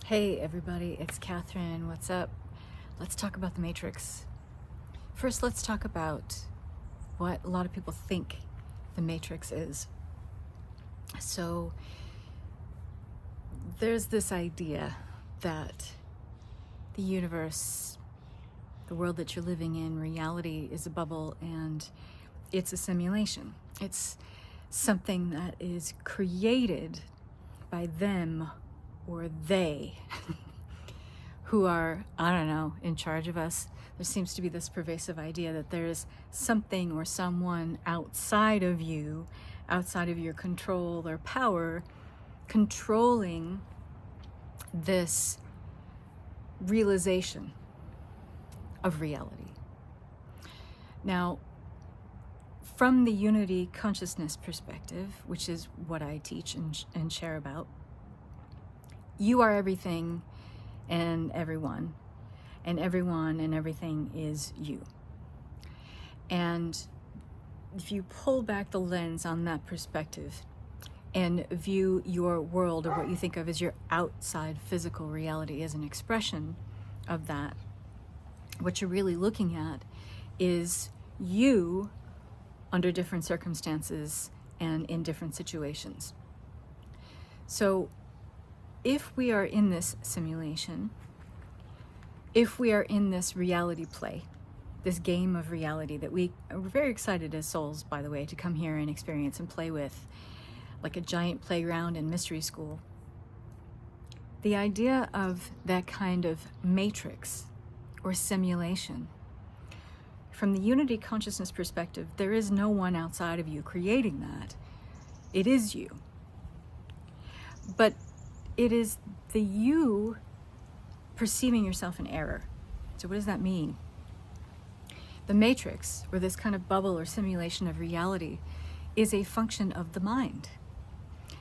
Hey everybody, it's Catherine. What's up? Let's talk about the Matrix. First, let's talk about what a lot of people think the Matrix is. So, there's this idea that the universe, the world that you're living in, reality is a bubble and it's a simulation. It's something that is created by them or they who are, I don't know, in charge of us. There seems to be this pervasive idea that there is something or someone outside of you, outside of your control or power, controlling this realization of reality. Now, from the unity consciousness perspective, which is what I teach and share about, you are everything and everyone and everything is you. And if you pull back the lens on that perspective and view your world, or what you think of as your outside physical reality, as an expression of that, what you're really looking at is you under different circumstances and in different situations. So if we are in this simulation, if we are in this reality play, this game of reality that we're very excited as souls, by the way, to come here and experience and play with, like a giant playground in mystery school, the idea of that kind of matrix or simulation, from the unity consciousness perspective, there is no one outside of you creating that. It is you. But it is the you perceiving yourself in error. So what does that mean? The matrix, or this kind of bubble or simulation of reality, is a function of the mind.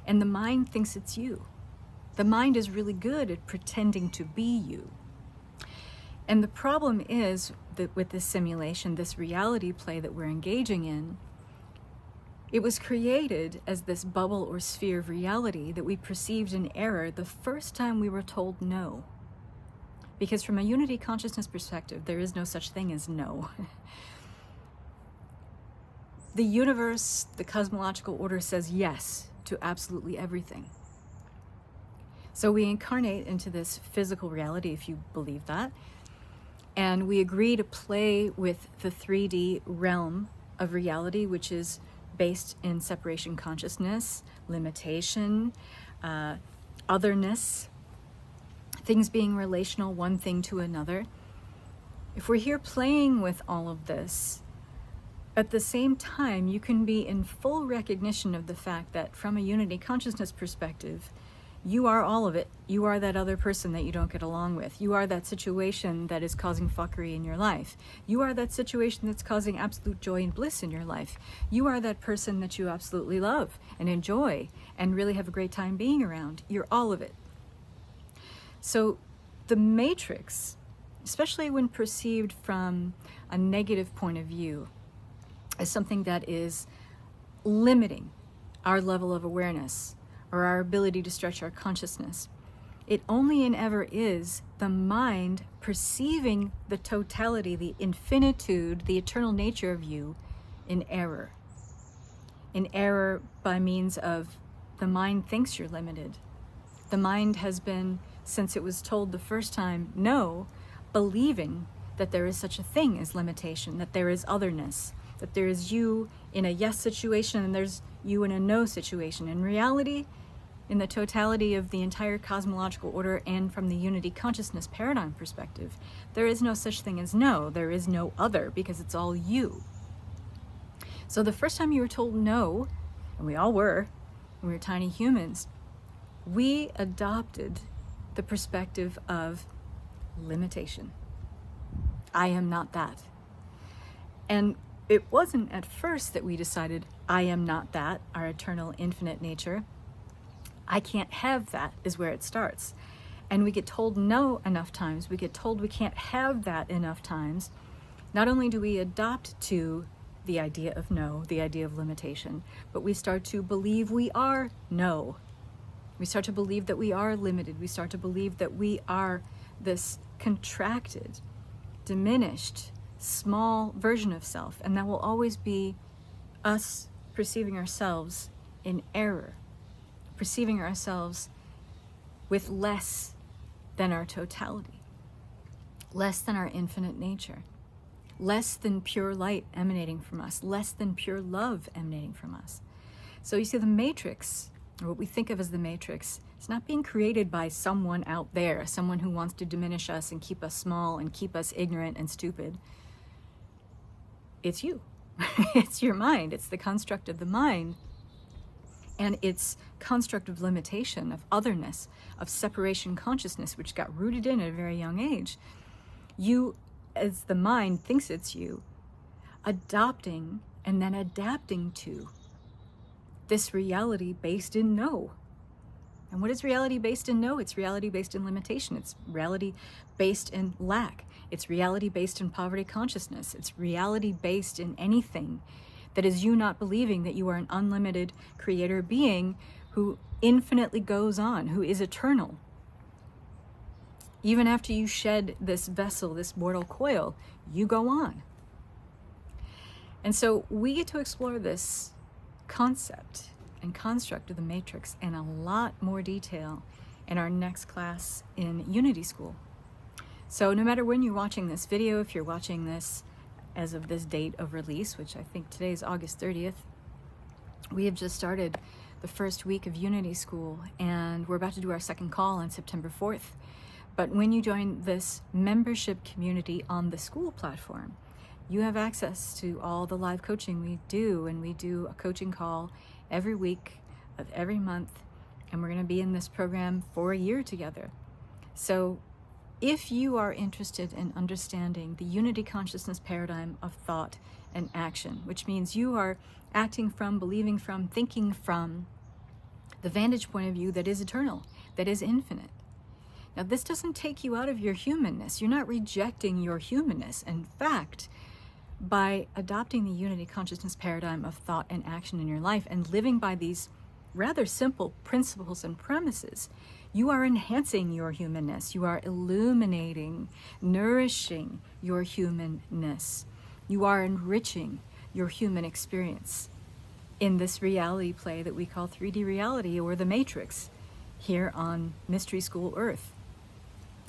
And the mind thinks it's you. The mind is really good at pretending to be you. And the problem is that with this simulation, this reality play that we're engaging in, it was created as this bubble or sphere of reality that we perceived in error the first time we were told no. Because from a unity consciousness perspective, there is no such thing as no. The universe, the cosmological order, says yes to absolutely everything. So we incarnate into this physical reality, if you believe that, and we agree to play with the 3D realm of reality, which is based in separation consciousness, limitation, otherness, things being relational, one thing to another. If we're here playing with all of this, at the same time, you can be in full recognition of the fact that from a unity consciousness perspective, you are all of it. You are that other person that you don't get along with. You are that situation that is causing fuckery in your life. You are that situation that's causing absolute joy and bliss in your life. You are that person that you absolutely love and enjoy and really have a great time being around. You're all of it. So the matrix, especially when perceived from a negative point of view, is something that is limiting our level of awareness or our ability to stretch our consciousness. It only and ever is the mind perceiving the totality, the infinitude, the eternal nature of you in error. In error by means of the mind thinks you're limited. The mind has been, since it was told the first time no, believing that there is such a thing as limitation, that there is otherness, that there is you in a yes situation and there's you in a no situation. In reality, in the totality of the entire cosmological order and from the unity consciousness paradigm perspective, there is no such thing as no. There is no other, because it's all you. So the first time you were told no, and we all were, when we were tiny humans, we adopted the perspective of limitation. I am not that. And it wasn't at first that we decided, I am not that, our eternal infinite nature. I can't have that is where it starts. And we get told no enough times, we get told we can't have that enough times. Not only do we adopt to the idea of no, the idea of limitation, but we start to believe we are no. We start to believe that we are limited. We start to believe that we are this contracted, diminished, small version of self, and that will always be us perceiving ourselves in error, perceiving ourselves with less than our totality, less than our infinite nature, less than pure light emanating from us, less than pure love emanating from us. So you see, the matrix, or what we think of as the matrix, is not being created by someone out there, someone who wants to diminish us and keep us small and keep us ignorant and stupid. It's you. It's your mind. It's the construct of the mind and its construct of limitation, of otherness, of separation consciousness, which got rooted in at a very young age. You, as the mind thinks it's you, adopting and then adapting to this reality based in no. And what is reality based in no? It's reality based in limitation. It's reality based in lack. It's reality based in poverty consciousness. It's reality based in anything that is you not believing that you are an unlimited creator being who infinitely goes on, who is eternal. Even after you shed this vessel, this mortal coil, you go on. And so we get to explore this concept and construct of the matrix in a lot more detail in our next class in Unity School. So no matter when you're watching this video, if you're watching this as of this date of release, which I think today is August 30th, we have just started the first week of Unity School, and we're about to do our second call on September 4th. But when you join this membership community on the school platform, you have access to all the live coaching we do, and we do a coaching call every week of every month, and we're going to be in this program for a year together. So if you are interested in understanding the unity consciousness paradigm of thought and action, which means you are acting from, believing from, thinking from the vantage point of view that is eternal, that is infinite. Now, this doesn't take you out of your humanness. You're not rejecting your humanness. In fact, by adopting the unity consciousness paradigm of thought and action in your life and living by these rather simple principles and premises, you are enhancing your humanness. You are illuminating, nourishing your humanness. You are enriching your human experience in this reality play that we call 3D reality, or the Matrix, here on Mystery School Earth.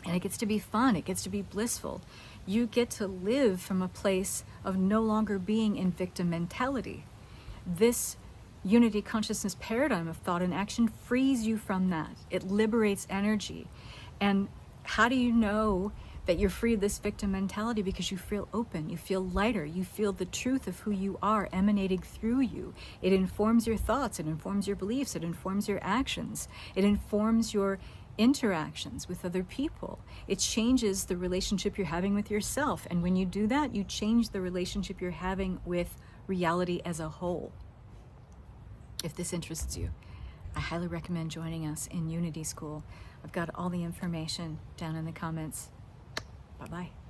And it gets to be fun. It gets to be blissful. You get to live from a place of no longer being in victim mentality. This unity consciousness paradigm of thought and action frees you from that. It liberates energy. And how do you know that you're free of this victim mentality? Because you feel open, you feel lighter, you feel the truth of who you are emanating through you. It informs your thoughts, it informs your beliefs, it informs your actions, it informs your interactions with other people. It changes the relationship you're having with yourself. And when you do that, you change the relationship you're having with reality as a whole. If this interests you, I highly recommend joining us in Unity School. I've got all the information down in the comments. Bye-bye.